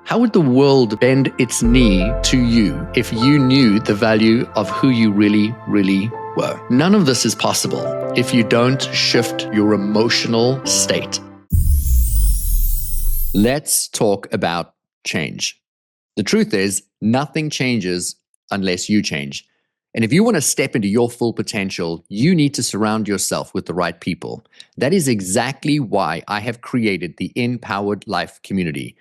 How would the world bend its knee to you if you knew the value of who you really, really were? None of this is possible if you don't shift your emotional state. Let's talk about change. The truth is, nothing changes unless you change. And if you want to step into your full potential, you need to surround yourself with the right people. That is exactly why I have created the Empowered Life community.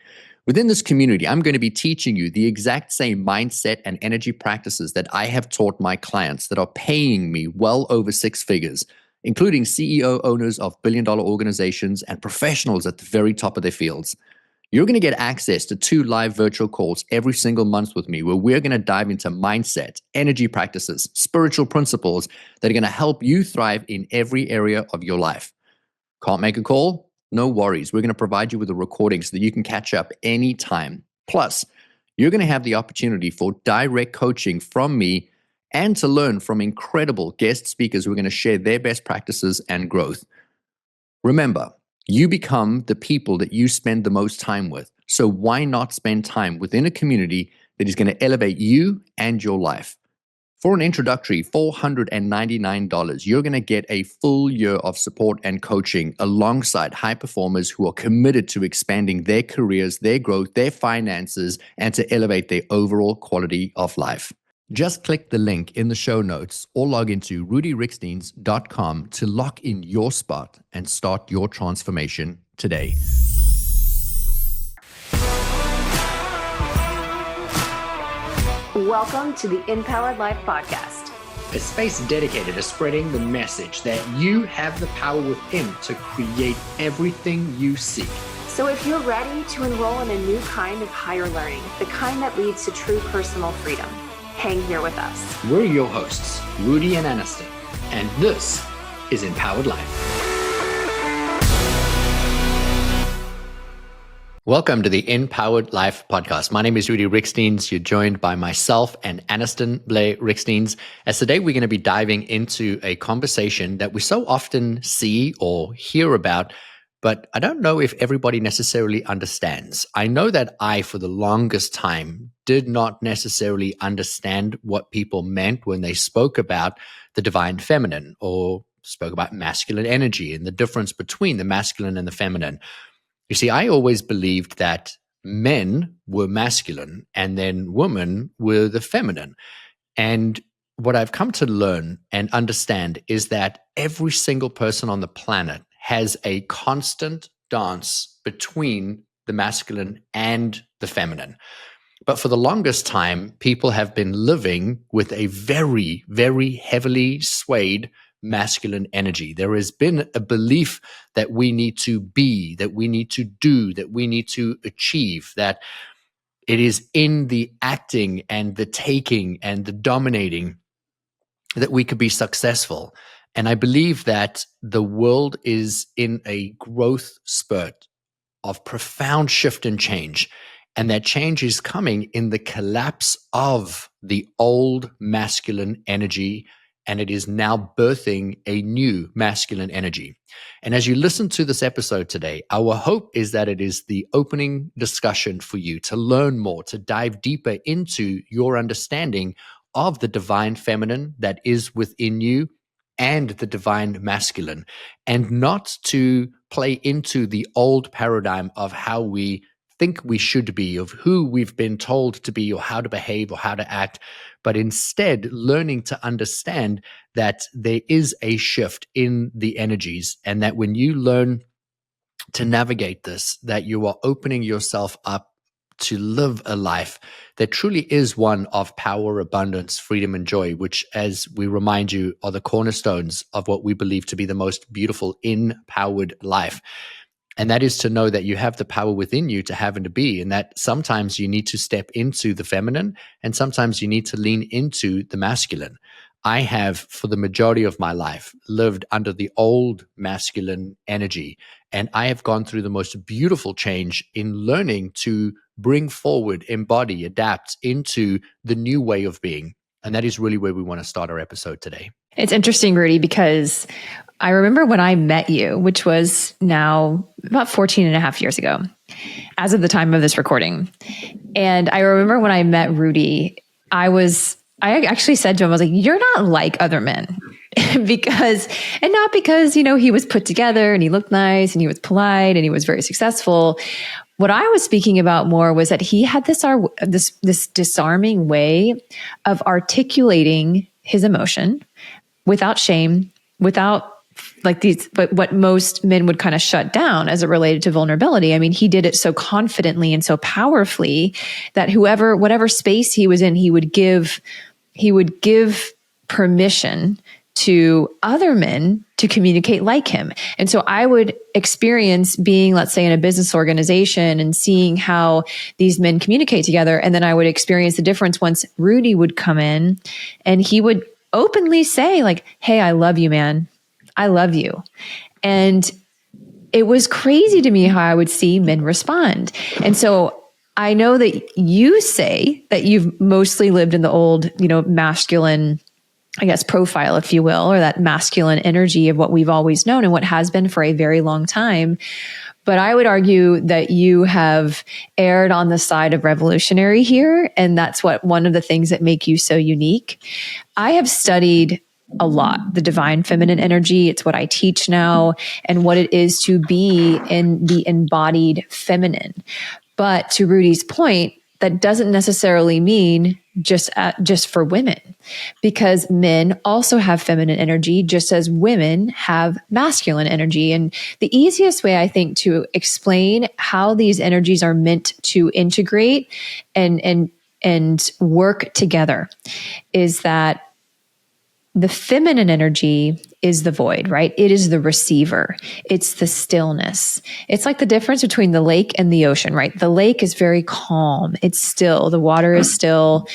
Within this community, I'm going to be teaching you the exact same mindset and energy practices that I have taught my clients that are paying me well over six figures, including CEO owners of billion-dollar organizations and professionals at the very top of their fields. You're going to get access to 2 live virtual calls every single month with me, where we're going to dive into mindset, energy practices, spiritual principles that are going to help you thrive in every area of your life. Can't make a call? No worries. We're going to provide you with a recording so that you can catch up anytime. Plus, you're going to have the opportunity for direct coaching from me and to learn from incredible guest speakers who are going to share their best practices and growth. Remember, you become the people that you spend the most time with. So why not spend time within a community that is going to elevate you and your life? For an introductory $499, you're going to get a full year of support and coaching alongside high performers who are committed to expanding their careers, their growth, their finances, and to elevate their overall quality of life. Just click the link in the show notes or log into rudyriekstins.com to lock in your spot and start your transformation today. Welcome to the Empowered Life Podcast, A space dedicated to spreading the message that you have the power within to create everything you seek. So if you're ready to enroll in a new kind of higher learning, the kind that leads to true personal freedom, hang here with us. We're your hosts, Rudi and Anniston, and this is Empowered Life. Welcome to the Empowered Life podcast. My name is Rudi Riekstins. You're joined by myself and Anniston Riekstins. As today, we're going to be diving into a conversation that we so often see or hear about, but I don't know if everybody necessarily understands. I know that I, for the longest time, did not necessarily understand what people meant when they spoke about the divine feminine or spoke about masculine energy and the difference between the masculine and the feminine. You see, I always believed that men were masculine and then women were the feminine. And what I've come to learn and understand is that every single person on the planet has a constant dance between the masculine and the feminine. But for the longest time, people have been living with a very, very heavily swayed masculine energy. There has been a belief that we need to be, that we need to do, that we need to achieve, that it is in the acting and the taking and the dominating that we could be successful. And I believe that the world is in a growth spurt of profound shift and change. And that change is coming in the collapse of the old masculine energy, and it is now birthing a new masculine energy. And as you listen to this episode today, our hope is that it is the opening discussion for you to learn more, to dive deeper into your understanding of the divine feminine that is within you and the divine masculine, and not to play into the old paradigm of how we think we should be, of who we've been told to be or how to behave or how to act, but instead learning to understand that there is a shift in the energies, and that when you learn to navigate this, that you are opening yourself up to live a life that truly is one of power, abundance, freedom, and joy, which, as we remind you, are the cornerstones of what we believe to be the most beautiful, empowered life. And that is to know that you have the power within you to have and to be, and that sometimes you need to step into the feminine and sometimes you need to lean into the masculine. I have, for the majority of my life, lived under the old masculine energy, and I have gone through the most beautiful change in learning to bring forward, embody, adapt into the new way of being. And that is really where we want to start our episode today. It's interesting, Rudi, because I remember when I met you, which was now about 14 and a half years ago, as of the time of this recording. And I remember when I met Rudi, I actually said to him, I was like, you're not like other men. Not because, he was put together and he looked nice and he was polite and he was very successful. What I was speaking about more was that he had this disarming way of articulating his emotion without shame, whatever what most men would kind of shut down as it related to vulnerability. I mean, he did it so confidently and so powerfully that whatever space he was in, he would give permission to other men to communicate like him. And so I would experience being, let's say, in a business organization and seeing how these men communicate together. And then I would experience the difference once Rudi would come in and he would openly say like, hey, I love you, man. I love you. And it was crazy to me how I would see men respond. And so I know that you say that you've mostly lived in the old, masculine, I guess, profile, if you will, or that masculine energy of what we've always known and what has been for a very long time. But I would argue that you have erred on the side of revolutionary here. And that's one of the things that make you so unique. I have studied a lot the divine feminine energy. It's what I teach now and what it is to be in the embodied feminine. But to Rudi's point, that doesn't necessarily mean just for women, because men also have feminine energy, just as women have masculine energy. And the easiest way, I think, to explain how these energies are meant to integrate and work together is that the feminine energy is the void, right? It is the receiver. It's the stillness. It's like the difference between the lake and the ocean, right? The lake is very calm. It's still. The water is still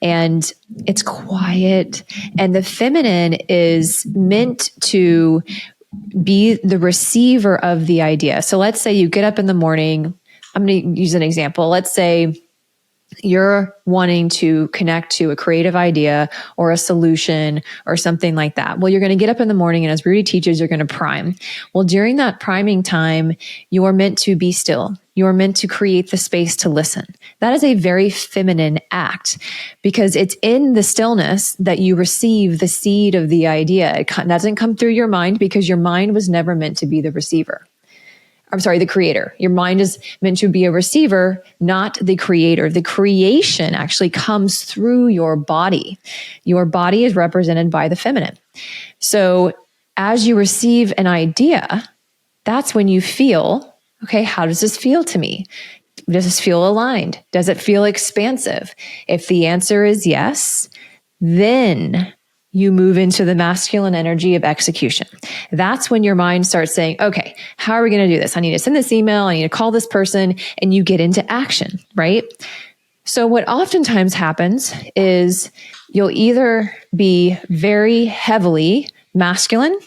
and it's quiet. And the feminine is meant to be the receiver of the idea. So let's say you get up in the morning. I'm going to use an example. Let's say you're wanting to connect to a creative idea or a solution or something like that. Well, you're going to get up in the morning and as Rudi teaches, you're going to prime. Well, during that priming time, you're meant to be still. You're meant to create the space to listen. That is a very feminine act because it's in the stillness that you receive the seed of the idea. It doesn't come through your mind because your mind was never meant to be the receiver. The creator. Your mind is meant to be a receiver, not the creator. The creation actually comes through your body. Your body is represented by the feminine. So as you receive an idea, that's when you feel, okay, how does this feel to me? Does this feel aligned? Does it feel expansive? If the answer is yes, then you move into the masculine energy of execution. That's when your mind starts saying, okay, how are we going to do this? I need to send this email. I need to call this person, and you get into action, right? So what oftentimes happens is you'll either be very heavily masculine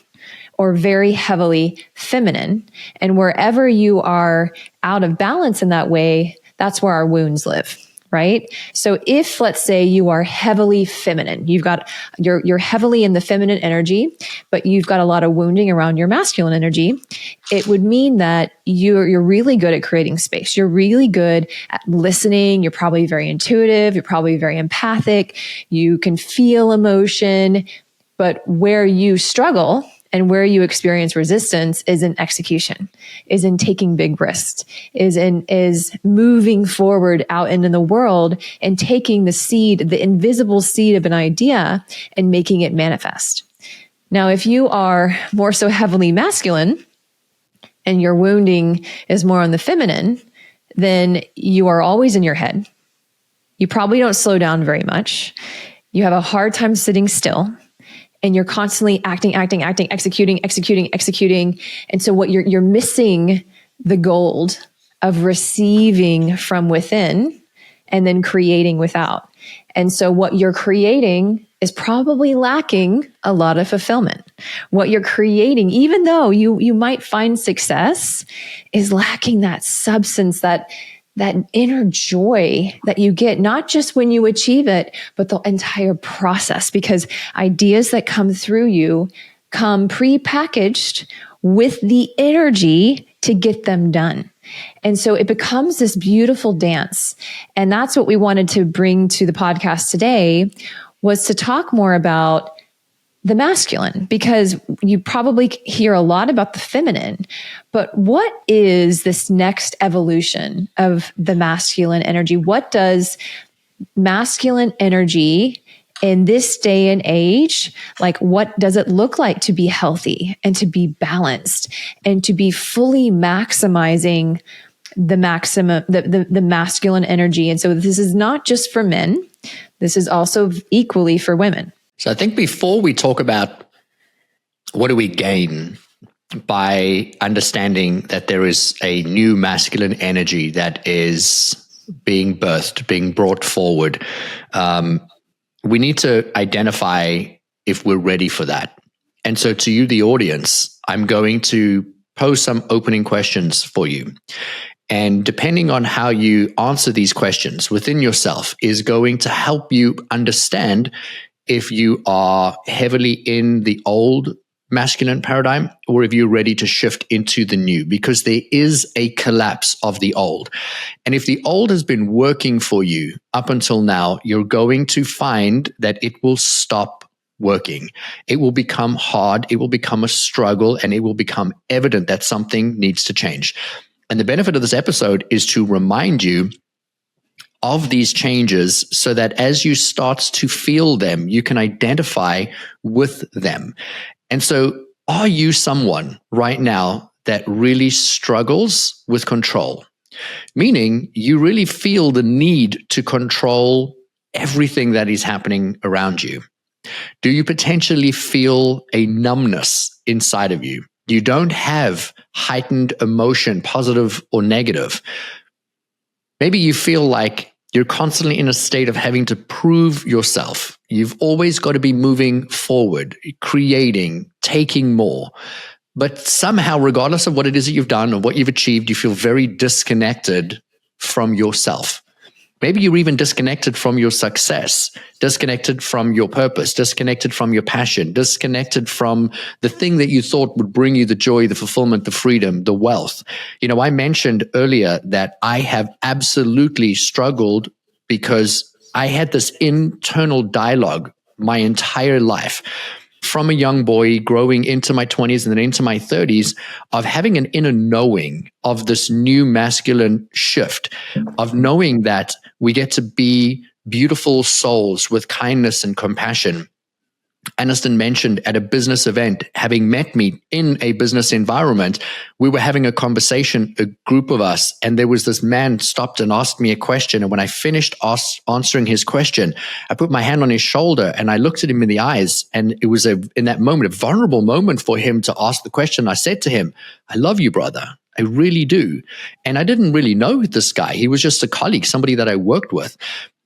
or very heavily feminine. And wherever you are out of balance in that way, that's where our wounds live. Right? So if, let's say, you are heavily feminine, you're heavily in the feminine energy, but you've got a lot of wounding around your masculine energy, it would mean that you're really good at creating space. You're really good at listening. You're probably very intuitive. You're probably very empathic. You can feel emotion, but where you struggle and where you experience resistance is in execution, is in taking big risks, is moving forward out into the world and taking the seed, the invisible seed of an idea and making it manifest. Now, if you are more so heavily masculine and your wounding is more on the feminine, then you are always in your head. You probably don't slow down very much. You have a hard time sitting still. And you're constantly acting, executing. And so what you're missing the gold of receiving from within and then creating without. And so what you're creating is probably lacking a lot of fulfillment. What you're creating, even though you might find success, is lacking that substance, that that inner joy that you get, not just when you achieve it, but the entire process, because ideas that come through you come pre-packaged with the energy to get them done. And so it becomes this beautiful dance. And that's what we wanted to bring to the podcast today, was to talk more about the masculine, because you probably hear a lot about the feminine, but what is this next evolution of the masculine energy? What does masculine energy in this day and age, like, what does it look like to be healthy and to be balanced and to be fully maximizing the masculine energy? And so this is not just for men. This is also equally for women. So I think before we talk about what do we gain by understanding that there is a new masculine energy that is being birthed, being brought forward, we need to identify if we're ready for that. And so to you, the audience, I'm going to pose some opening questions for you. And depending on how you answer these questions within yourself is going to help you understand if you are heavily in the old masculine paradigm or if you're ready to shift into the new, because there is a collapse of the old. And if the old has been working for you up until now, you're going to find that it will stop working. It will become hard, it will become a struggle, and it will become evident that something needs to change. And the benefit of this episode is to remind you of these changes so that as you start to feel them, you can identify with them. And so are you someone right now that really struggles with control? Meaning you really feel the need to control everything that is happening around you. Do you potentially feel a numbness inside of you? You don't have heightened emotion, positive or negative. Maybe you feel like you're constantly in a state of having to prove yourself. You've always got to be moving forward, creating, taking more. But somehow, regardless of what it is that you've done or what you've achieved, you feel very disconnected from yourself. Maybe you're even disconnected from your success, disconnected from your purpose, disconnected from your passion, disconnected from the thing that you thought would bring you the joy, the fulfillment, the freedom, the wealth. You know, I mentioned earlier that I have absolutely struggled because I had this internal dialogue my entire life, from a young boy growing into my 20s and then into my 30s, of having an inner knowing of this new masculine shift, of knowing that we get to be beautiful souls with kindness and compassion. Anniston mentioned at a business event, having met me in a business environment, we were having a conversation, a group of us, and there was this man stopped and asked me a question. And when I finished answering his question, I put my hand on his shoulder and I looked at him in the eyes. And it was in that moment, a vulnerable moment for him to ask the question. I said to him, "I love you, brother. I really do." And I didn't really know this guy. He was just a colleague, somebody that I worked with,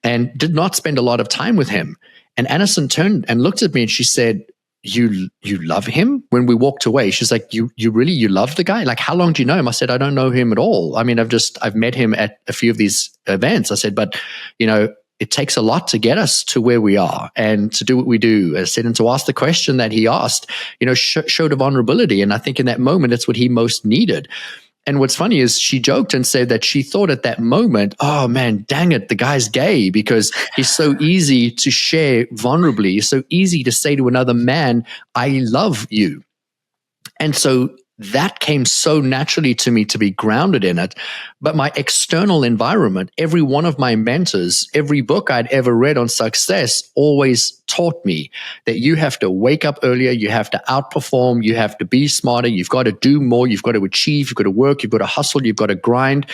and did not spend a lot of time with him. And Anniston turned and looked at me and she said, you love him?" When we walked away, she's like, you love the guy? Like, how long do you know him? I said, I don't know him at all. I mean, I've met him at a few of these events. I said, but you know, it takes a lot to get us to where we are and to do what we do. I said, and to ask the question that he asked, you know, showed a vulnerability. And I think in that moment, that's what he most needed. And what's funny is she joked and said that she thought at that moment, oh man, dang it, the guy's gay, because he's so easy to share vulnerably. It's so easy to say to another man, I love you. And so that came so naturally to me to be grounded in it. But my external environment, every one of my mentors, every book I'd ever read on success always taught me that you have to wake up earlier, you have to outperform, you have to be smarter, you've got to do more, you've got to achieve, you've got to work, you've got to hustle, you've got to grind.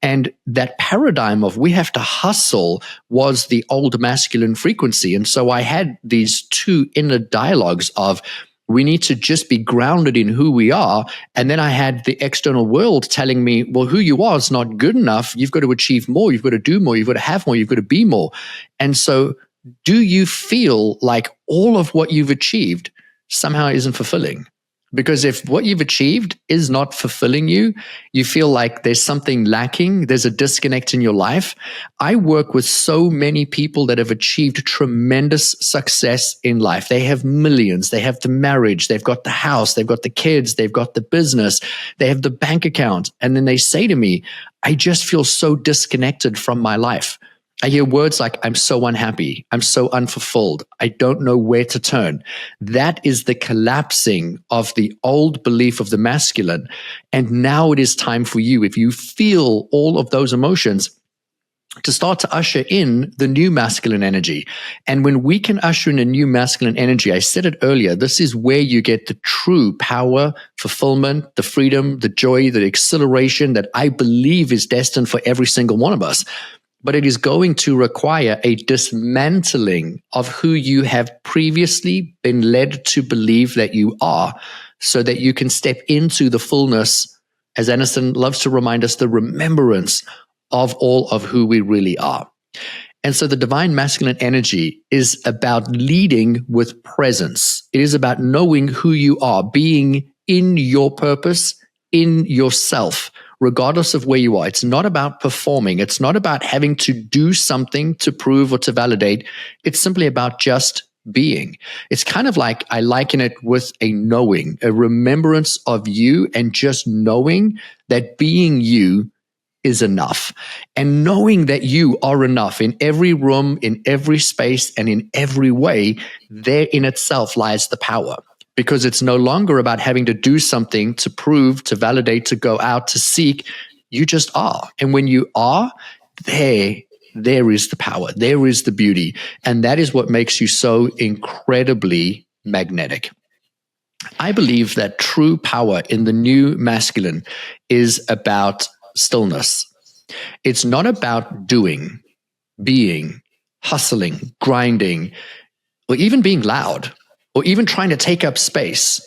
And that paradigm of we have to hustle was the old masculine frequency. And so I had these two inner dialogues of, we need to just be grounded in who we are. And then I had the external world telling me, well, who you are is not good enough. You've got to achieve more. You've got to do more. You've got to have more. You've got to be more. And so do you feel like all of what you've achieved somehow isn't fulfilling? Because if what you've achieved is not fulfilling you, you feel like there's something lacking, there's a disconnect in your life. I work with so many people that have achieved tremendous success in life. They have millions, they have the marriage, they've got the house, they've got the kids, they've got the business, they have the bank account. And then they say to me, I just feel so disconnected from my life. I hear words like, I'm so unhappy, I'm so unfulfilled, I don't know where to turn. That is the collapsing of the old belief of the masculine. And now it is time for you, if you feel all of those emotions, to start to usher in the new masculine energy. And when we can usher in a new masculine energy, I said it earlier, this is where you get the true power, fulfillment, the freedom, the joy, the exhilaration that I believe is destined for every single one of us. But it is going to require a dismantling of who you have previously been led to believe that you are, so that you can step into the fullness, as Anniston loves to remind us, the remembrance of all of who we really are. And so the divine masculine energy is about leading with presence. It is about knowing who you are, being in your purpose, in yourself, regardless of where you are. It's not about performing. It's not about having to do something to prove or to validate. It's simply about just being. It's kind of like, I liken it with a knowing, a remembrance of you, and just knowing that being you is enough. And knowing that you are enough in every room, in every space, and in every way, there in itself lies the power. Because it's no longer about having to do something to prove, to validate, to go out, to seek. You just are. And when you are, there is the power. There is the beauty. And that is what makes you so incredibly magnetic. I believe that true power in the new masculine is about stillness. It's not about doing, being, hustling, grinding, or even being loud, or even trying to take up space,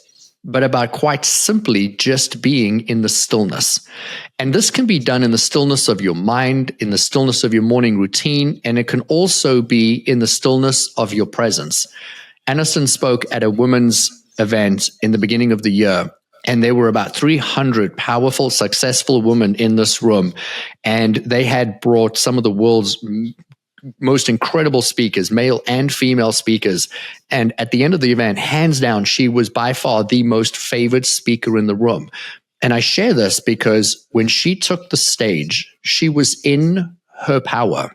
but about quite simply just being in the stillness. And this can be done in the stillness of your mind, in the stillness of your morning routine, and it can also be in the stillness of your presence. Anniston spoke at a women's event in the beginning of the year, and there were about 300 powerful, successful women in this room, and they had brought some of the world's most incredible speakers, male and female speakers. And at the end of the event, hands down, she was by far the most favored speaker in the room. And I share this because when she took the stage, she was in her power.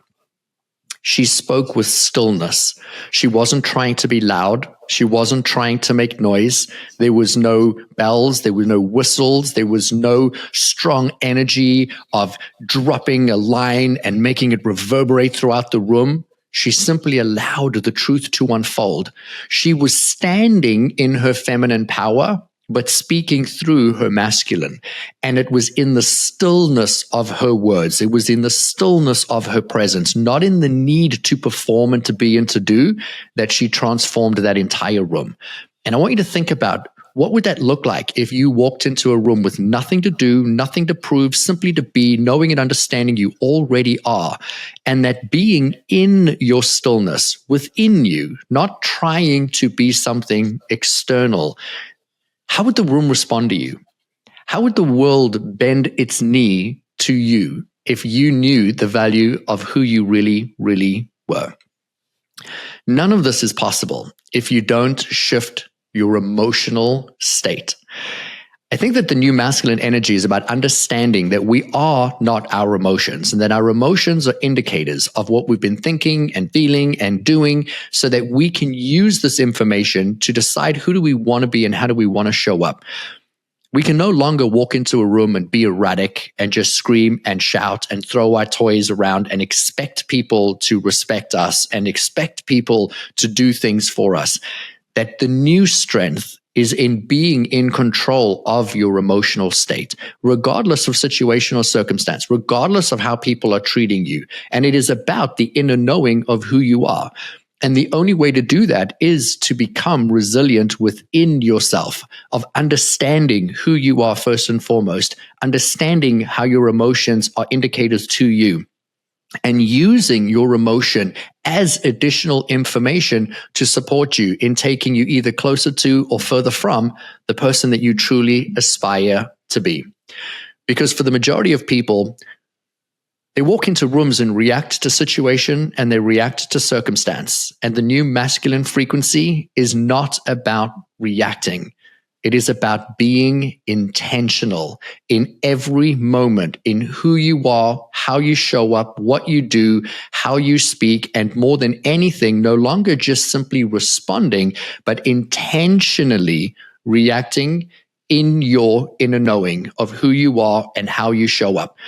She spoke with stillness. She wasn't trying to be loud. She wasn't trying to make noise. There was no bells. There were no whistles. There was no strong energy of dropping a line and making it reverberate throughout the room. She simply allowed the truth to unfold. She was standing in her feminine power, but speaking through her masculine. And it was in the stillness of her words. It was in the stillness of her presence, not in the need to perform and to be and to do, that she transformed that entire room. And I want you to think about, what would that look like if you walked into a room with nothing to do, nothing to prove, simply to be, knowing and understanding you already are, and that being in your stillness, within you, not trying to be something external. How would the room respond to you? How would the world bend its knee to you if you knew the value of who you really, really were? None of this is possible if you don't shift your emotional state. I think that the new masculine energy is about understanding that we are not our emotions, and that our emotions are indicators of what we've been thinking and feeling and doing, so that we can use this information to decide who do we want to be and how do we want to show up. We can no longer walk into a room and be erratic and just scream and shout and throw our toys around and expect people to respect us and expect people to do things for us. That the new strength is in being in control of your emotional state, regardless of situation or circumstance, regardless of how people are treating you. And it is about the inner knowing of who you are. And the only way to do that is to become resilient within yourself, of understanding who you are first and foremost, understanding how your emotions are indicators to you, and using your emotion as additional information to support you in taking you either closer to or further from the person that you truly aspire to be. Because for the majority of people, they walk into rooms and react to situation and they react to circumstance. And the new masculine frequency is not about reacting. It is about being intentional in every moment, in who you are, how you show up, what you do, how you speak, and more than anything, no longer just simply responding, but intentionally reacting in your inner knowing of who you are and how you show up.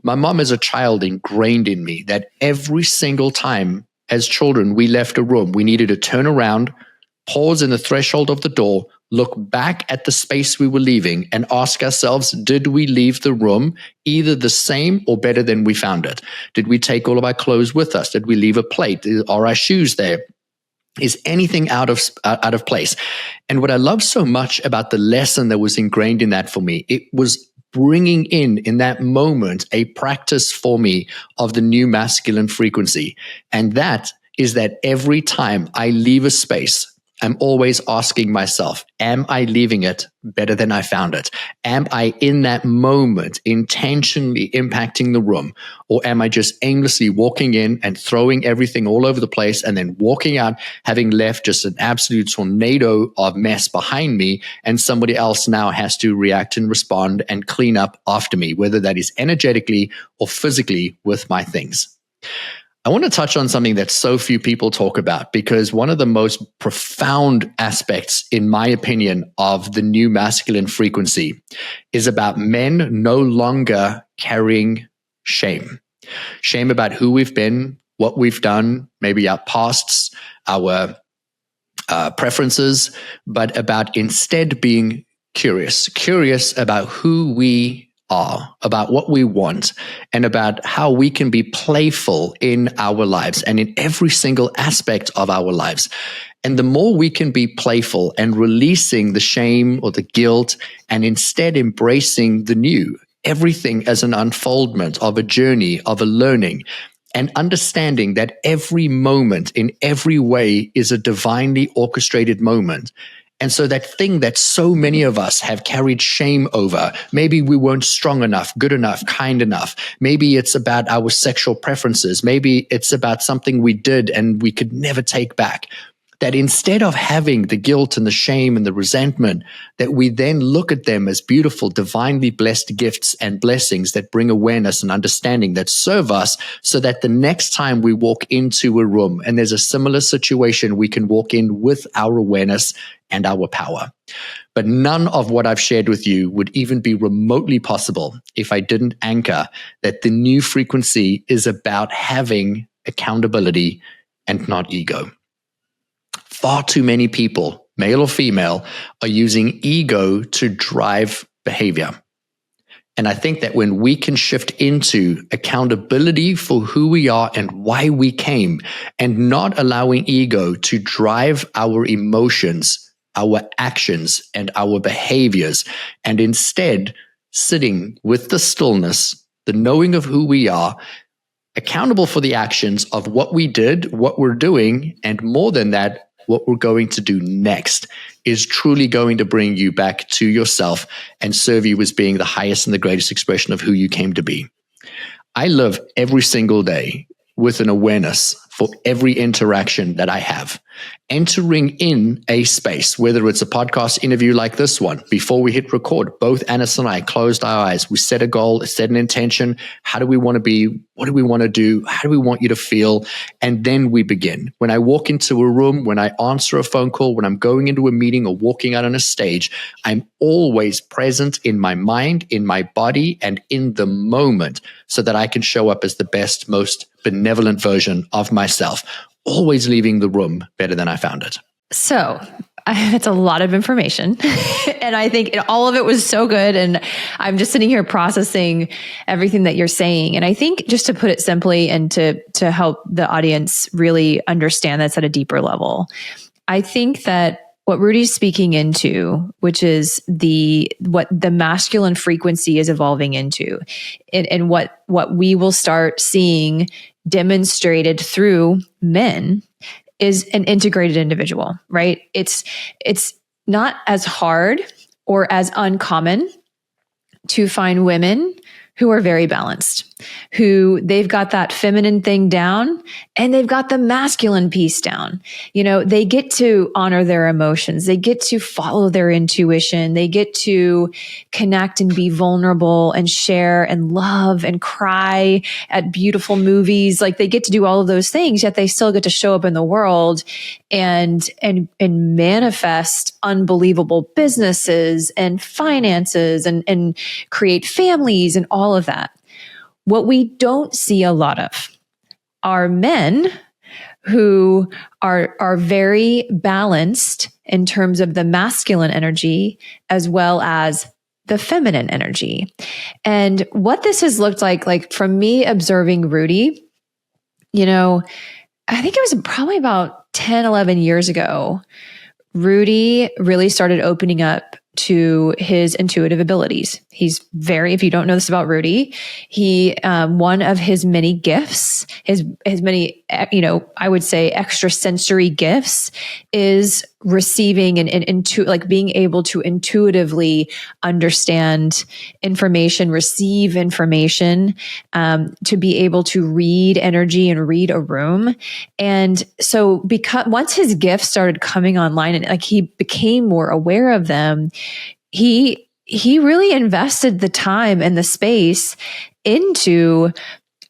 My mom as a child ingrained in me that every single time as children we left a room, we needed to turn around, pause in the threshold of the door, look back at the space we were leaving and ask ourselves, did we leave the room either the same or better than we found it? Did we take all of our clothes with us? Did we leave a plate? Are our shoes there? Is anything out of place? And what I love so much about the lesson that was ingrained in that for me, it was bringing in that moment, a practice for me of the new masculine frequency. And that is that every time I leave a space, I'm always asking myself, am I leaving it better than I found it? Am I in that moment intentionally impacting the room? Or am I just aimlessly walking in and throwing everything all over the place and then walking out, having left just an absolute tornado of mess behind me, and somebody else now has to react and respond and clean up after me, whether that is energetically or physically with my things? I want to touch on something that so few people talk about, because one of the most profound aspects, in my opinion, of the new masculine frequency is about men no longer carrying shame. Shame about who we've been, what we've done, maybe our pasts, our preferences, but about instead being curious about who we are, about what we want, and about how we can be playful in our lives and in every single aspect of our lives. And the more we can be playful and releasing the shame or the guilt and instead embracing the new, everything as an unfoldment of a journey, of a learning, and understanding that every moment in every way is a divinely orchestrated moment. And so that thing that so many of us have carried shame over, maybe we weren't strong enough, good enough, kind enough. Maybe it's about our sexual preferences. Maybe it's about something we did and we could never take back. That instead of having the guilt and the shame and the resentment, that we then look at them as beautiful, divinely blessed gifts and blessings that bring awareness and understanding that serve us, so that the next time we walk into a room and there's a similar situation, we can walk in with our awareness and our power. But none of what I've shared with you would even be remotely possible if I didn't anchor that the new frequency is about having accountability and not ego. Far too many people, male or female, are using ego to drive behavior. And I think that when we can shift into accountability for who we are and why we came, and not allowing ego to drive our emotions, our actions, and our behaviors, and instead sitting with the stillness, the knowing of who we are, accountable for the actions of what we did, what we're doing, and more than that, what we're going to do next, is truly going to bring you back to yourself and serve you as being the highest and the greatest expression of who you came to be. I live every single day with an awareness for every interaction that I have. Entering in a space, whether it's a podcast interview like this one, before we hit record, both Annis and I closed our eyes. We set a goal, set an intention. How do we want to be? What do we want to do? How do we want you to feel? And then we begin. When I walk into a room, when I answer a phone call, when I'm going into a meeting or walking out on a stage, I'm always present in my mind, in my body, and in the moment, so that I can show up as the best, most benevolent version of myself, always leaving the room better than I found it. So it's a lot of information. And I think all of it was so good. And I'm just sitting here processing everything that you're saying. And I think, just to put it simply and to help the audience really understand that's at a deeper level, I think that what Rudi's speaking into, which is what the masculine frequency is evolving into, and what we will start seeing demonstrated through men is an integrated individual, right? It's not as hard or as uncommon to find women who are very balanced, who they've got that feminine thing down and they've got the masculine piece down. They get to honor their emotions. They get to follow their intuition. They get to connect and be vulnerable and share and love and cry at beautiful movies. Like, they get to do all of those things, yet they still get to show up in the world and manifest unbelievable businesses and finances and create families and all of that. What we don't see a lot of are men who are very balanced in terms of the masculine energy as well as the feminine energy. And what this has looked like from me observing Rudi, I think it was probably about 10, 11 years ago, Rudi really started opening up to his intuitive abilities. He's if you don't know this about Rudi, one of his many gifts, his many, I would say extrasensory gifts, is receiving and being able to intuitively understand information, receive information, to be able to read energy and read a room. And so because once his gifts started coming online and he became more aware of them, he really invested the time and the space into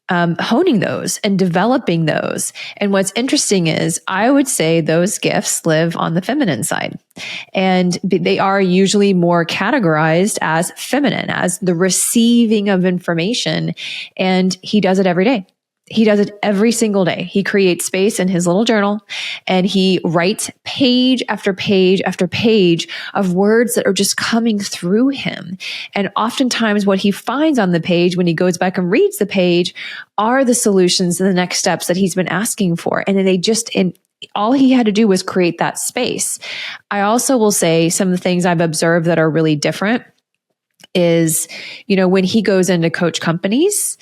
honing those and developing those. And what's interesting is I would say those gifts live on the feminine side, and they are usually more categorized as feminine, as the receiving of information. And he does it every day. He does it every single day. He creates space in his little journal and he writes page after page after page of words that are just coming through him. And oftentimes what he finds on the page when he goes back and reads the page are the solutions and the next steps that he's been asking for. And then all he had to do was create that space. I also will say some of the things I've observed that are really different is, when he goes in to coach companies,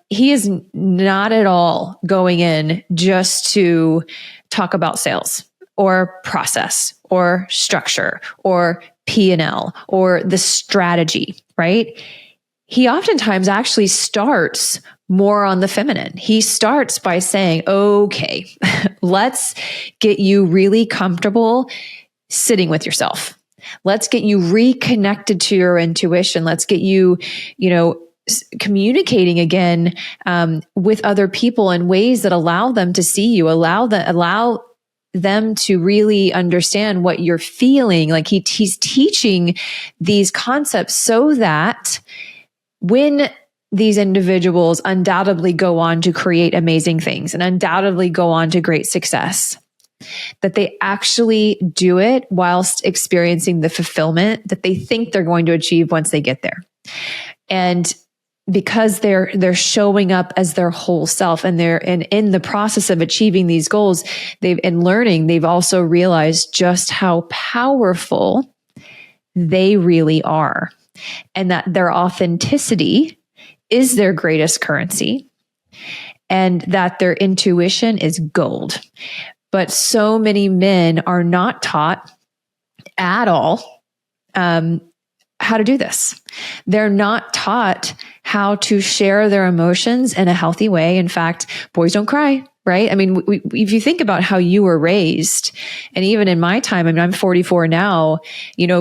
he is not at all going in just to talk about sales or process or structure or P&L or the strategy, right? He oftentimes actually starts more on the feminine. He starts by saying, okay, let's get you really comfortable sitting with yourself. Let's get you reconnected to your intuition. Let's get you, communicating again with other people in ways that allow them to see you, allow them to really understand what you're feeling. Like he's teaching these concepts so that when these individuals undoubtedly go on to create amazing things and undoubtedly go on to great success, that they actually do it whilst experiencing the fulfillment that they think they're going to achieve once they get there. And because they're showing up as their whole self, and in the process of achieving these goals, they've also realized just how powerful they really are, and that their authenticity is their greatest currency, and that their intuition is gold. But so many men are not taught at all how to do this. They're not taught how to share their emotions in a healthy way. In fact, boys don't cry, right? I mean, if you think about how you were raised, and even in my time, I mean, I'm 44 now,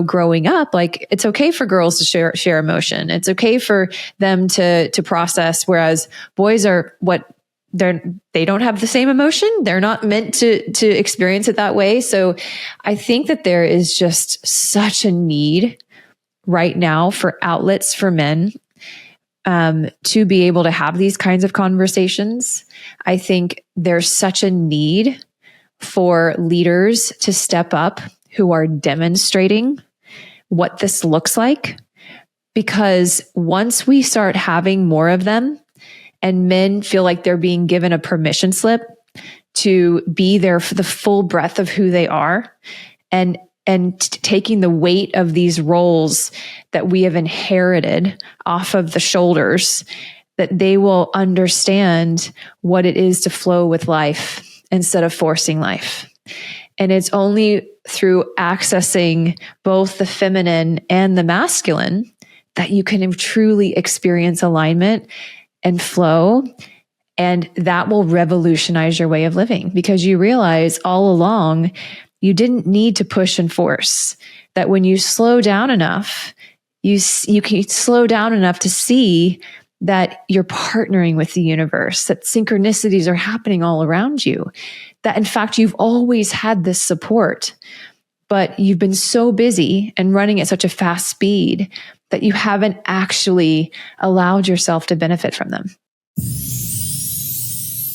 growing up, like it's okay for girls to share emotion. It's okay for them to process, whereas boys they don't have the same emotion. They're not meant to experience it that way. So I think that there is just such a need right now for outlets for men to be able to have these kinds of conversations. I think there's such a need for leaders to step up who are demonstrating what this looks like, because once we start having more of them and men feel like they're being given a permission slip to be there for the full breadth of who they are, and taking the weight of these roles that we have inherited off of the shoulders, that they will understand what it is to flow with life instead of forcing life. And it's only through accessing both the feminine and the masculine that you can truly experience alignment and flow. And that will revolutionize your way of living, because you realize all along you didn't need to push and force. That when you slow down enough, you can slow down enough to see that you're partnering with the universe, that synchronicities are happening all around you, that in fact, you've always had this support, but you've been so busy and running at such a fast speed that you haven't actually allowed yourself to benefit from them.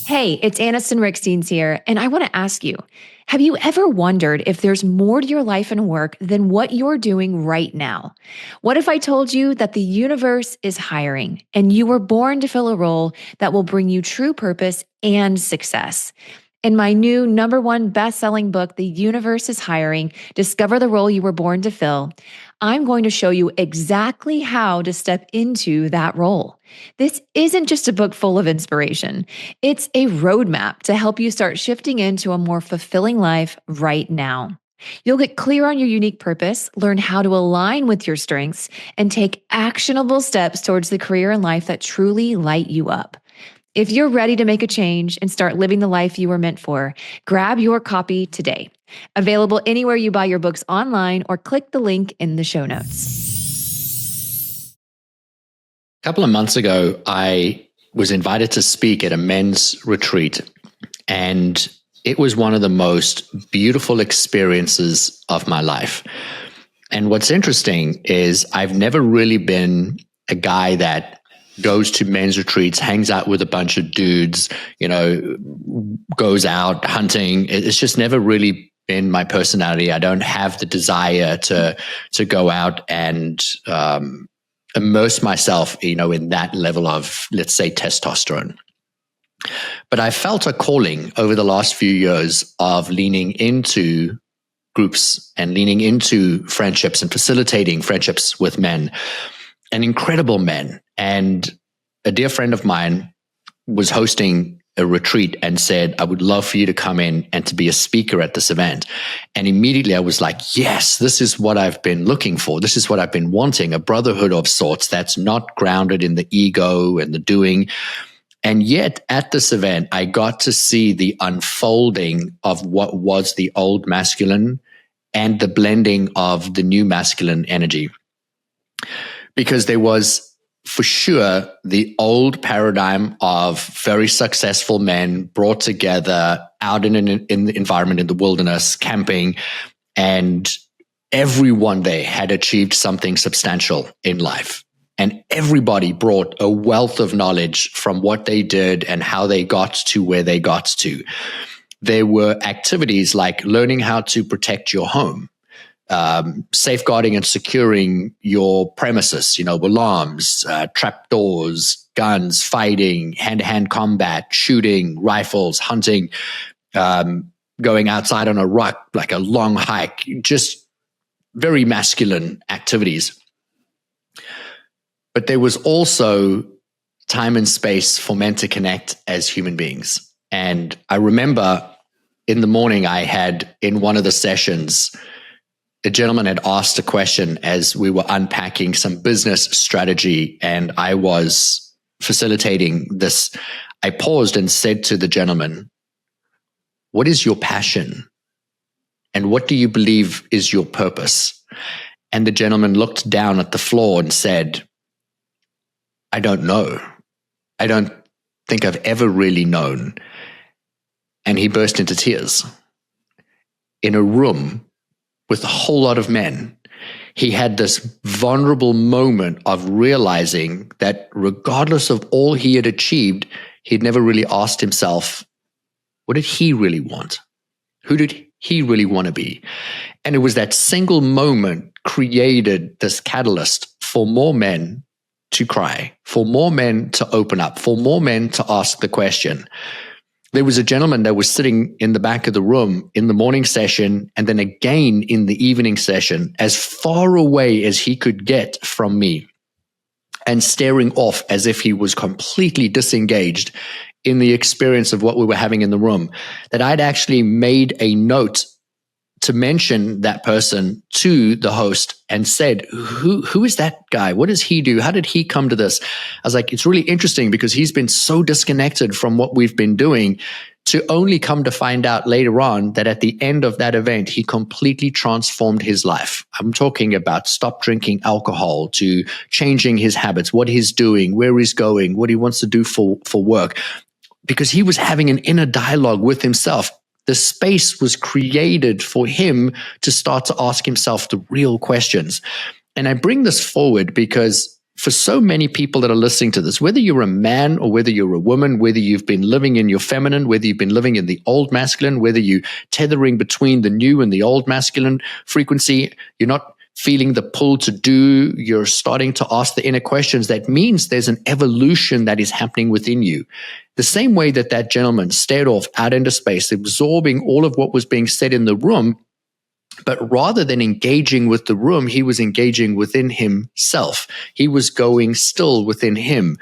Hey, it's Anniston Riekstins here, and I want to ask you, have you ever wondered if there's more to your life and work than what you're doing right now? What if I told you that the universe is hiring and you were born to fill a role that will bring you true purpose and success? In my new #1 best-selling book, The Universe is Hiring, Discover the Role You Were Born to Fill, I'm going to show you exactly how to step into that role. This isn't just a book full of inspiration. It's a roadmap to help you start shifting into a more fulfilling life right now. You'll get clear on your unique purpose, learn how to align with your strengths, and take actionable steps towards the career and life that truly light you up. If you're ready to make a change and start living the life you were meant for, grab your copy today. Available anywhere you buy your books online, or click the link in the show notes. A couple of months ago, I was invited to speak at a men's retreat, and it was one of the most beautiful experiences of my life. And what's interesting is I've never really been a guy that goes to men's retreats, hangs out with a bunch of dudes, goes out hunting. It's just never really been my personality. I don't have the desire to go out and immerse myself, in that level of, let's say, testosterone. But I felt a calling over the last few years of leaning into groups and leaning into friendships and facilitating friendships with men, and incredible men. And a dear friend of mine was hosting a retreat and said, I would love for you to come in and to be a speaker at this event. And immediately I was like, yes, this is what I've been looking for. This is what I've been wanting, a brotherhood of sorts that's not grounded in the ego and the doing. And yet at this event, I got to see the unfolding of what was the old masculine and the blending of the new masculine energy. Because there was, for sure, the old paradigm of very successful men brought together out in the environment, in the wilderness, camping, and everyone there had achieved something substantial in life. And everybody brought a wealth of knowledge from what they did and how they got to where they got to. There were activities like learning how to protect your home, safeguarding and securing your premises, alarms, trapdoors, guns, fighting, hand-to-hand combat, shooting, rifles, hunting, going outside on a ruck, like a long hike, just very masculine activities. But there was also time and space for men to connect as human beings. And I remember in the morning I had, in one of the sessions, a gentleman had asked a question as we were unpacking some business strategy, and I was facilitating this. I paused and said to the gentleman, what is your passion? And what do you believe is your purpose? And the gentleman looked down at the floor and said, I don't know. I don't think I've ever really known. And he burst into tears. In a room with a whole lot of men, he had this vulnerable moment of realizing that regardless of all he had achieved, he'd never really asked himself, what did he really want? Who did he really want to be? And it was that single moment created this catalyst for more men to cry, for more men to open up, for more men to ask the question. There was a gentleman that was sitting in the back of the room in the morning session and then again in the evening session, as far away as he could get from me and staring off as if he was completely disengaged in the experience of what we were having in the room, that I'd actually made a note to mention that person to the host and said, who is that guy? What does he do? How did he come to this? I was like, it's really interesting because he's been so disconnected from what we've been doing, to only come to find out later on that at the end of that event, he completely transformed his life. I'm talking about stop drinking alcohol, to changing his habits, what he's doing, where he's going, what he wants to do for work, because he was having an inner dialogue with himself. The space was created for him to start to ask himself the real questions. And I bring this forward because for so many people that are listening to this, whether you're a man or whether you're a woman, whether you've been living in your feminine, whether you've been living in the old masculine, whether you're tethering between the new and the old masculine frequency, you're not feeling the pull to do, you're starting to ask the inner questions, that means there's an evolution that is happening within you. The same way that that gentleman stared off out into space, absorbing all of what was being said in the room, but rather than engaging with the room, he was engaging within himself. He was going still within him.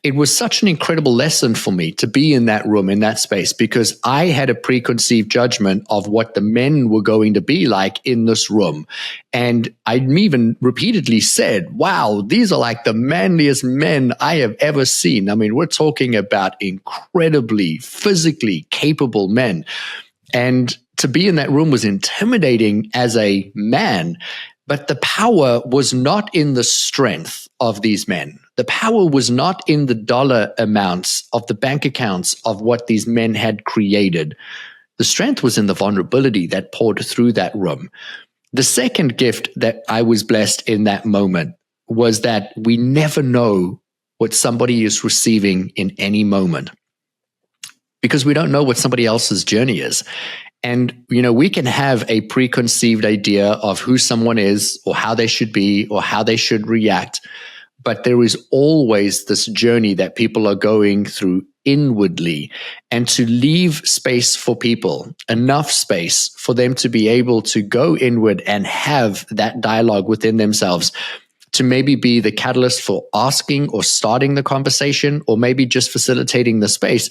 It was such an incredible lesson for me to be in that room, in that space, because I had a preconceived judgment of what the men were going to be like in this room. And I even repeatedly said, wow, these are like the manliest men I have ever seen. I mean, we're talking about incredibly physically capable men. And to be in that room was intimidating as a man, but the power was not in the strength of these men. The power was not in the dollar amounts of the bank accounts of what these men had created. The strength was in the vulnerability that poured through that room. The second gift that I was blessed in that moment was that we never know what somebody is receiving in any moment, because we don't know what somebody else's journey is. And, we can have a preconceived idea of who someone is or how they should be or how they should react. But there is always this journey that people are going through inwardly, and to leave space for people, enough space for them to be able to go inward and have that dialogue within themselves, to maybe be the catalyst for asking or starting the conversation, or maybe just facilitating the space.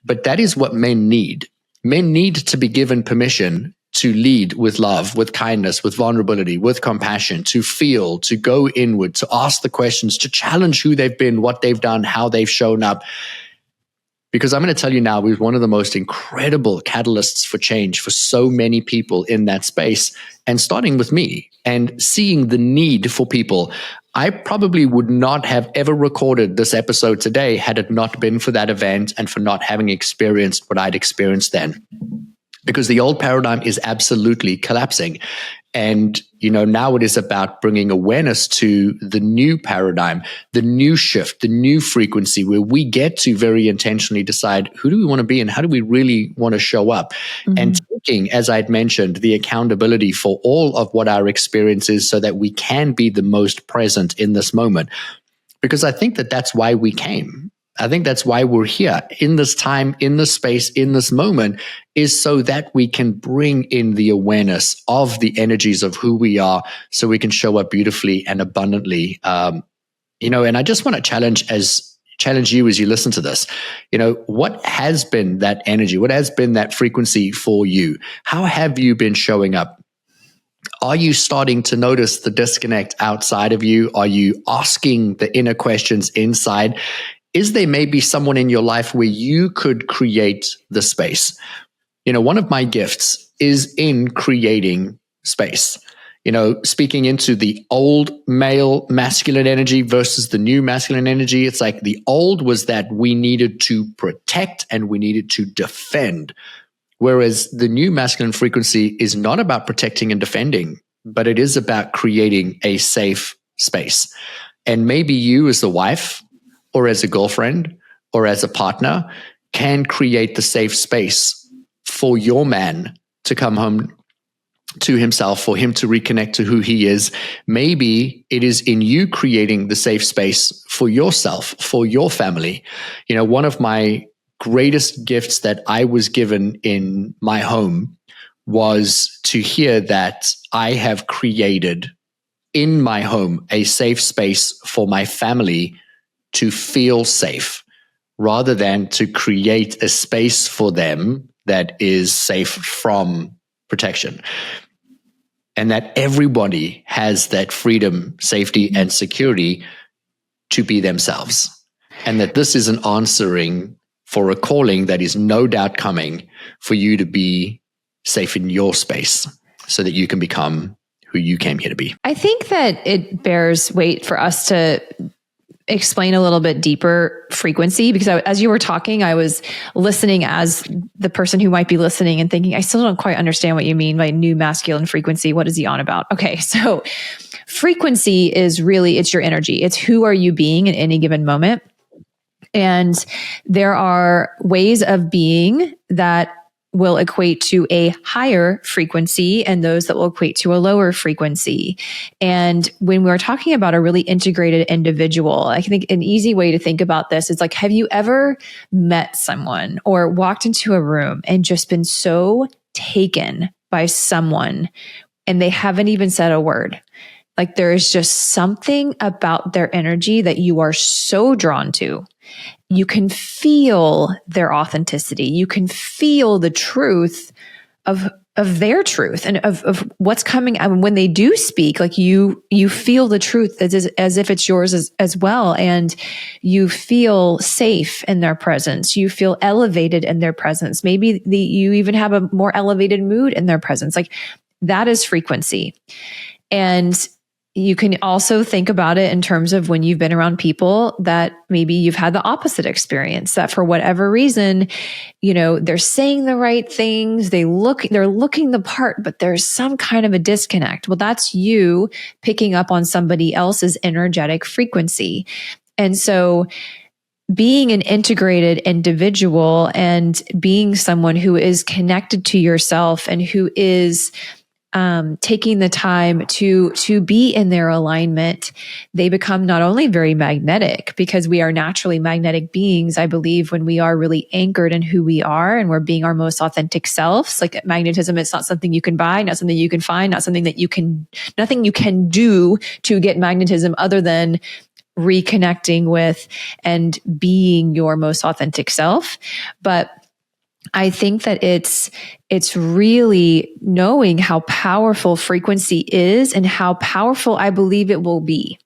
But that is what men need. Men need to be given permission to lead with love, with kindness, with vulnerability, with compassion, to feel, to go inward, to ask the questions, to challenge who they've been, what they've done, how they've shown up. Because I'm going to tell you now, we're one of the most incredible catalysts for change for so many people in that space, and starting with me and seeing the need for people. I probably would not have ever recorded this episode today had it not been for that event and for not having experienced what I'd experienced then. Because the old paradigm is absolutely collapsing. And, now it is about bringing awareness to the new paradigm, the new shift, the new frequency, where we get to very intentionally decide, who do we want to be and how do we really want to show up? Mm-hmm. And taking, as I'd mentioned, the accountability for all of what our experience is, so that we can be the most present in this moment. Because I think that that's why we came. I think that's why we're here in this time, in this space, in this moment, is so that we can bring in the awareness of the energies of who we are, so we can show up beautifully and abundantly. And I just want to challenge you as you listen to this. What has been that energy? What has been that frequency for you? How have you been showing up? Are you starting to notice the disconnect outside of you? Are you asking the inner questions inside? Is there maybe someone in your life where you could create the space? One of my gifts is in creating space. Speaking into the old male masculine energy versus the new masculine energy. It's like the old was that we needed to protect and we needed to defend. Whereas the new masculine frequency is not about protecting and defending, but it is about creating a safe space. And maybe you as a wife, or as a girlfriend, or as a partner, can create the safe space for your man to come home to himself, for him to reconnect to who he is. Maybe it is in you creating the safe space for yourself, for your family. One of my greatest gifts that I was given in my home was to hear that I have created in my home a safe space for my family to feel safe, rather than to create a space for them that is safe from protection. And that everybody has that freedom, safety, and security to be themselves. And that this is an answering for a calling that is no doubt coming for you to be safe in your space so that you can become who you came here to be. I think that it bears weight for us to explain a little bit deeper frequency, because as you were talking, I was listening as the person who might be listening and thinking, I still don't quite understand what you mean by new masculine frequency. What is he on about? Okay. So frequency is really, it's your energy. It's who are you being at any given moment. And there are ways of being that will equate to a higher frequency and those that will equate to a lower frequency. And when we're talking about a really integrated individual, I think an easy way to think about this is like, have you ever met someone or walked into a room and just been so taken by someone and they haven't even said a word? Like there is just something about their energy that you are so drawn to. You can feel their authenticity. You can feel the truth of their truth and of what's coming. I mean, when they do speak, like you feel the truth as if it's yours as well. And you feel safe in their presence. You feel elevated in their presence. Maybe you even have a more elevated mood in their presence. Like that is frequency. And you can also think about it in terms of when you've been around people that maybe you've had the opposite experience, that for whatever reason, you know, they're saying the right things, they're looking the part, but there's some kind of a disconnect. Well, that's you picking up on somebody else's energetic frequency. And so being an integrated individual and being someone who is connected to yourself and who is taking the time to be in their alignment, they become not only very magnetic, because we are naturally magnetic beings. I believe when we are really anchored in who we are and we're being our most authentic selves, like magnetism, it's not something you can buy, not something you can find, nothing you can do to get magnetism other than reconnecting with and being your most authentic self. But I think that it's really knowing how powerful frequency is and how powerful I believe it will be.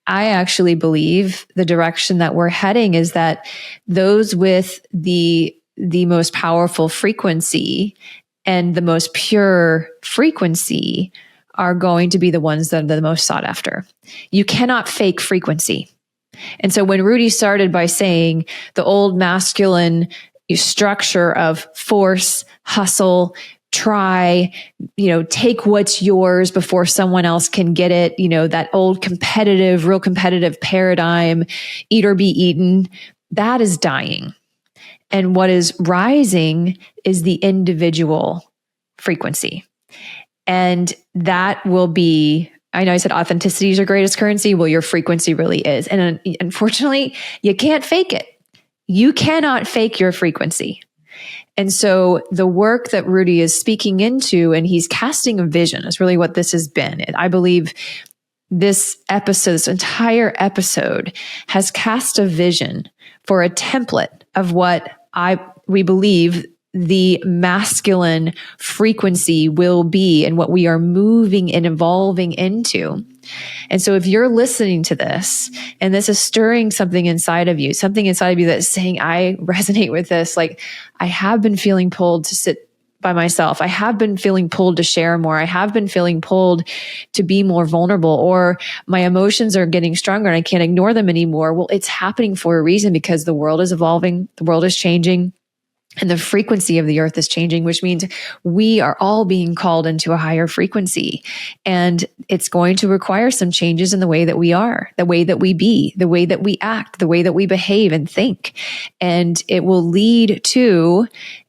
I actually believe the direction that we're heading is that those with the most powerful frequency and the most pure frequency are going to be the ones that are the most sought after. You cannot fake frequency. And so when Rudi started by saying the old masculine structure of force, hustle, try, take what's yours before someone else can get it, that old real competitive paradigm, eat or be eaten, that is dying. And what is rising is the individual frequency. And that will be, I know I said authenticity is your greatest currency. Well, your frequency really is. And unfortunately, you can't fake it. You cannot fake your frequency. And so the work that Rudi is speaking into, and he's casting a vision, is really what this has been. I believe this entire episode has cast a vision for a template of what we believe the masculine frequency will be and what we are moving and evolving into. And so if you're listening to this and this is stirring something inside of you that's saying, I resonate with this, like I have been feeling pulled to sit by myself. I have been feeling pulled to share more. I have been feeling pulled to be more vulnerable, or my emotions are getting stronger and I can't ignore them anymore. Well, it's happening for a reason, because the world is evolving, the world is changing. And the frequency of the earth is changing, which means we are all being called into a higher frequency. And it's going to require some changes in the way that we are, the way that we be, the way that we act, the way that we behave and think. And it will lead to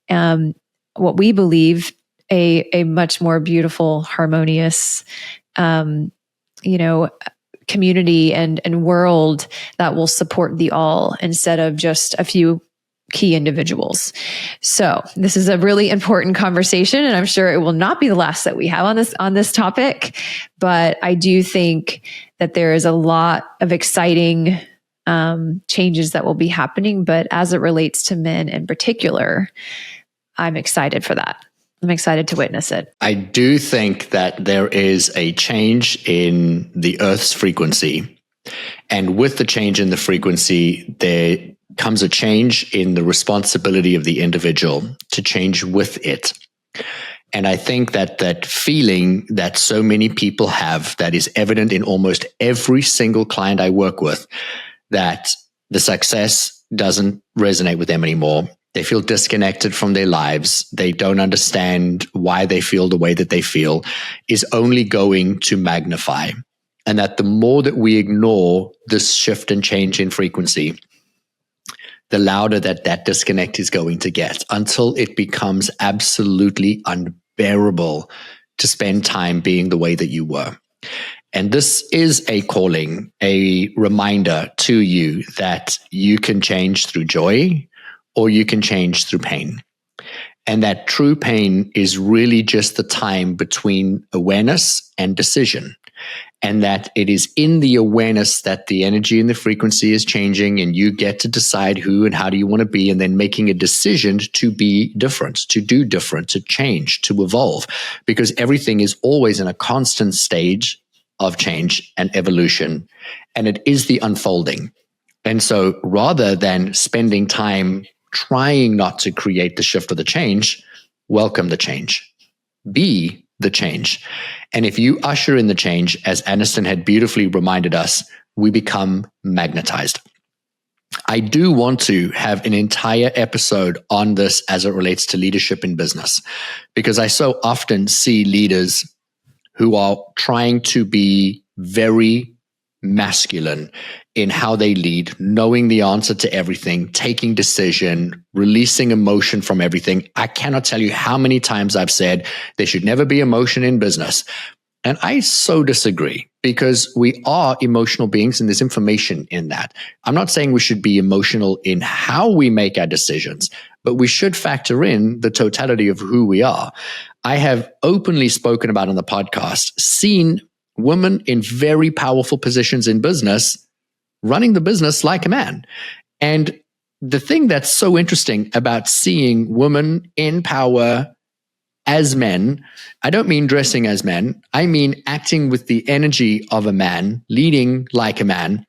what we believe a much more beautiful, harmonious, community and world that will support the all, instead of just a few key individuals. So this is a really important conversation, and I'm sure it will not be the last that we have on this topic. But I do think that there is a lot of exciting changes that will be happening. But as it relates to men in particular, I'm excited for that. I'm excited to witness it. I do think that there is a change in the Earth's frequency. And with the change in the frequency, there comes a change in the responsibility of the individual to change with it. And I think that that feeling that so many people have, that is evident in almost every single client I work with, that the success doesn't resonate with them anymore. They feel disconnected from their lives. They don't understand why they feel the way that they feel, is only going to magnify. And that the more that we ignore this shift and change in frequency, the louder that disconnect is going to get, until it becomes absolutely unbearable to spend time being the way that you were. And this is a calling, a reminder to you that you can change through joy or you can change through pain. And that true pain is really just the time between awareness and decision. And that it is in the awareness that the energy and the frequency is changing, and you get to decide who and how do you want to be, and then making a decision to be different, to do different, to change, to evolve, because everything is always in a constant stage of change and evolution, and it is the unfolding. And so rather than spending time trying not to create the shift or the change, welcome the change. Be the change. And if you usher in the change, as Anniston had beautifully reminded us, we become magnetized. I do want to have an entire episode on this as it relates to leadership in business, because I so often see leaders who are trying to be very masculine in how they lead, knowing the answer to everything, taking decision, releasing emotion from everything. I cannot tell you how many times I've said there should never be emotion in business. And I so disagree, because we are emotional beings and there's information in that. I'm not saying we should be emotional in how we make our decisions, but we should factor in the totality of who we are. I have openly spoken about on the podcast, seen women in very powerful positions in business running the business like a man. And the thing that's so interesting about seeing women in power as men, I don't mean dressing as men, I mean acting with the energy of a man, leading like a man,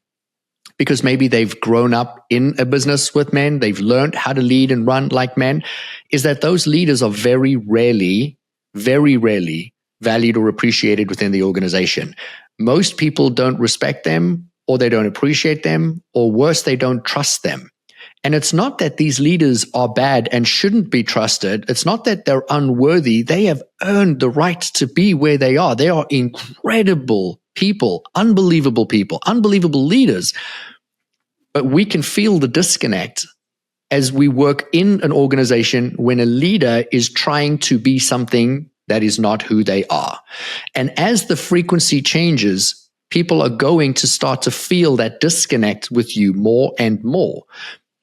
because maybe they've grown up in a business with men, they've learned how to lead and run like men, is that those leaders are very rarely valued or appreciated within the organization. Most people don't respect them, or they don't appreciate them, or worse, they don't trust them. And it's not that these leaders are bad and shouldn't be trusted. It's not that they're unworthy. They have earned the right to be where they are. They are incredible people, unbelievable leaders. But we can feel the disconnect as we work in an organization when a leader is trying to be something that is not who they are. And as the frequency changes, people are going to start to feel that disconnect with you more and more.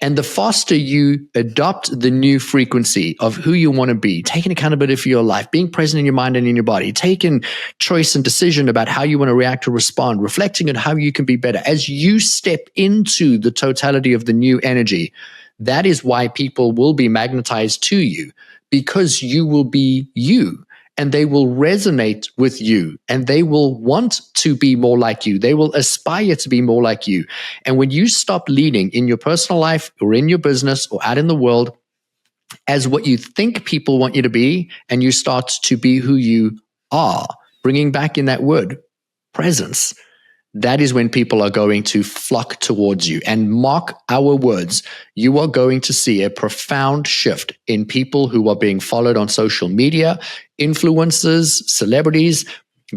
And the faster you adopt the new frequency of who you want to be, taking accountability for your life, being present in your mind and in your body, taking choice and decision about how you want to react or respond, reflecting on how you can be better. As you step into the totality of the new energy, that is why people will be magnetized to you, because you will be you. And they will resonate with you, and they will want to be more like you. They will aspire to be more like you. And when you stop leading in your personal life or in your business or out in the world as what you think people want you to be, and you start to be who you are, bringing back in that word, presence, that is when people are going to flock towards you. And mark our words, you are going to see a profound shift in people who are being followed on social media, influencers, celebrities,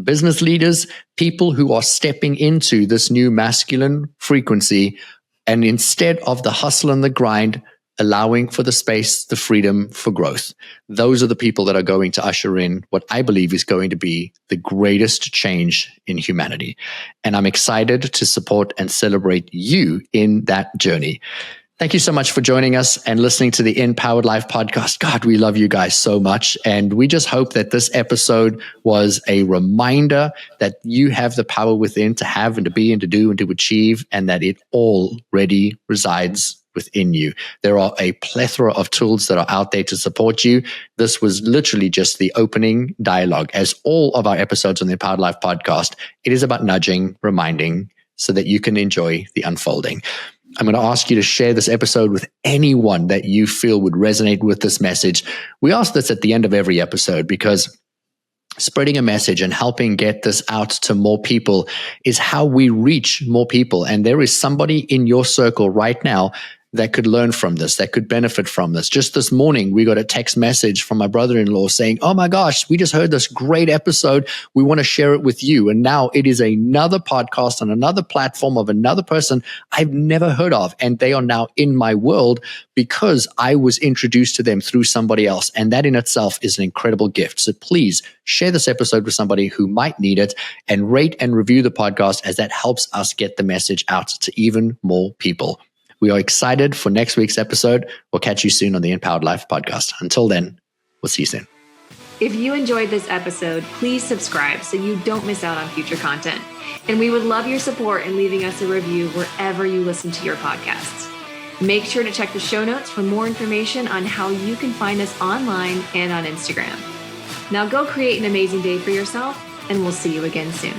business leaders, people who are stepping into this new masculine frequency. And instead of the hustle and the grind, allowing for the space, the freedom for growth. Those are the people that are going to usher in what I believe is going to be the greatest change in humanity. And I'm excited to support and celebrate you in that journey. Thank you so much for joining us and listening to the Empowered Life podcast. God, we love you guys so much. And we just hope that this episode was a reminder that you have the power within to have and to be and to do and to achieve, and that it already resides within you. There are a plethora of tools that are out there to support you. This was literally just the opening dialogue. As all of our episodes on the Empowered Life podcast, it is about nudging, reminding, so that you can enjoy the unfolding. I'm going to ask you to share this episode with anyone that you feel would resonate with this message. We ask this at the end of every episode because spreading a message and helping get this out to more people is how we reach more people. And there is somebody in your circle right now that could learn from this, that could benefit from this. Just this morning, we got a text message from my brother-in-law saying, "Oh my gosh, we just heard this great episode. We want to share it with you." And now it is another podcast on another platform of another person I've never heard of. And they are now in my world because I was introduced to them through somebody else. And that in itself is an incredible gift. So please share this episode with somebody who might need it, and rate and review the podcast, as that helps us get the message out to even more people. We are excited for next week's episode. We'll catch you soon on the Empowered Life podcast. Until then, we'll see you soon. If you enjoyed this episode, please subscribe so you don't miss out on future content. And we would love your support in leaving us a review wherever you listen to your podcasts. Make sure to check the show notes for more information on how you can find us online and on Instagram. Now go create an amazing day for yourself, and we'll see you again soon.